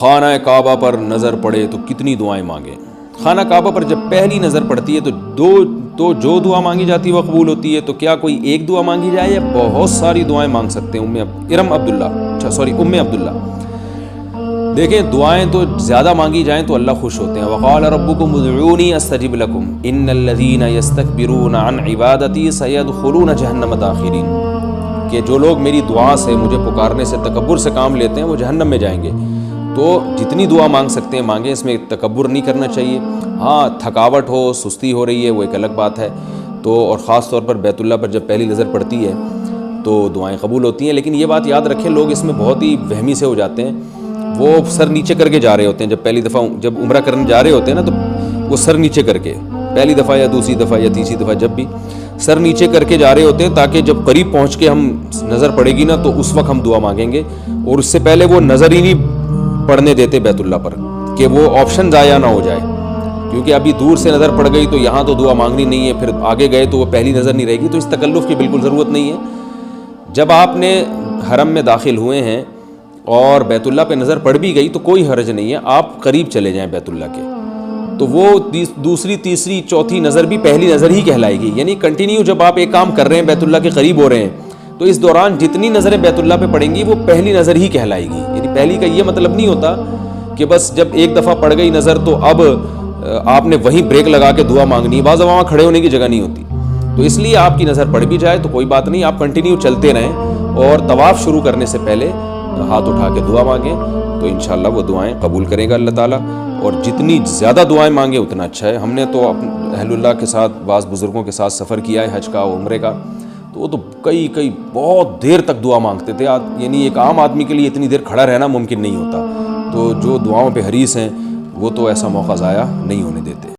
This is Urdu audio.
خانہ کعبہ پر نظر پڑے تو کتنی دعائیں مانگیں؟ خانہ کعبہ پر جب پہلی نظر پڑتی ہے تو جو دعا مانگی جاتی ہے وہ قبول ہوتی ہے. تو کیا کوئی ایک دعا مانگی جائے یا بہت ساری دعائیں مانگ سکتے ہیں؟ ام عبداللہ دیکھیں، دعائیں تو زیادہ مانگی جائیں تو اللہ خوش ہوتے ہیں. وقال ربکم ادعونی استجب لکم ان الذین یستکبرون عن عبادتی سیدخلون جہنم داخرین، کہ جو لوگ میری دعا سے، مجھے پکارنے سے تکبر سے کام لیتے ہیں وہ جہنم میں جائیں گے. تو جتنی دعا مانگ سکتے ہیں مانگیں، اس میں تکبر نہیں کرنا چاہیے. ہاں، تھکاوٹ ہو، سستی ہو رہی ہے، وہ ایک الگ بات ہے. تو اور خاص طور پر بیت اللہ پر جب پہلی نظر پڑتی ہے تو دعائیں قبول ہوتی ہیں. لیکن یہ بات یاد رکھیں، لوگ اس میں بہت ہی وہمی سے ہو جاتے ہیں. وہ سر نیچے کر کے جا رہے ہوتے ہیں، جب پہلی دفعہ جب عمرہ کرنے جا رہے ہوتے ہیں نا، تو وہ سر نیچے کر کے پہلی دفعہ یا دوسری دفعہ یا تیسری دفعہ جب بھی سر نیچے کر کے جا رہے ہوتے ہیں، تاکہ جب قریب پہنچ کے ہم نظر پڑے گی نا تو اس وقت ہم دعا مانگیں گے. اور اس سے پہلے وہ نظر ہی نہیں پڑھنے دیتے بیت اللہ پر، کہ وہ آپشن ضائع نہ ہو جائے. کیونکہ ابھی دور سے نظر پڑ گئی تو یہاں تو دعا مانگنی نہیں ہے، پھر آگے گئے تو وہ پہلی نظر نہیں رہے گی. تو اس تکلف کی بالکل ضرورت نہیں ہے. جب آپ نے حرم میں داخل ہوئے ہیں اور بیت اللہ پہ نظر پڑ بھی گئی تو کوئی حرج نہیں ہے، آپ قریب چلے جائیں بیت اللہ کے. تو وہ دوسری تیسری چوتھی نظر بھی پہلی نظر ہی کہلائے گی. یعنی کنٹینیو جب آپ ایک کام کر رہے ہیں، بیت اللہ کے قریب ہو رہے ہیں، تو اس دوران جتنی نظریں بیت اللہ پہ پڑیں گی وہ پہلی نظر ہی کہلائے گی. یعنی پہلی کا یہ مطلب نہیں ہوتا کہ بس جب ایک دفعہ پڑ گئی نظر تو اب آپ نے وہیں بریک لگا کے دعا مانگنی ہے. بعض وہاں کھڑے ہونے کی جگہ نہیں ہوتی. تو اس لیے آپ کی نظر پڑ بھی جائے تو کوئی بات نہیں، آپ کنٹینیو چلتے رہیں اور طواف شروع کرنے سے پہلے ہاتھ اٹھا کے دعا مانگیں تو انشاءاللہ وہ دعائیں قبول کرے گا اللہ تعالیٰ. اور جتنی زیادہ دعائیں مانگیں اتنا اچھا ہے. ہم نے تو اہل اللہ کے ساتھ، بعض بزرگوں کے ساتھ سفر کیا ہے حج کا اور عمرے کا، تو وہ تو کئی بہت دیر تک دعا مانگتے تھے. یعنی ایک عام آدمی کے لیے اتنی دیر کھڑا رہنا ممکن نہیں ہوتا. تو جو دعاؤں پہ حریص ہیں وہ تو ایسا موقع ضائع نہیں ہونے دیتے.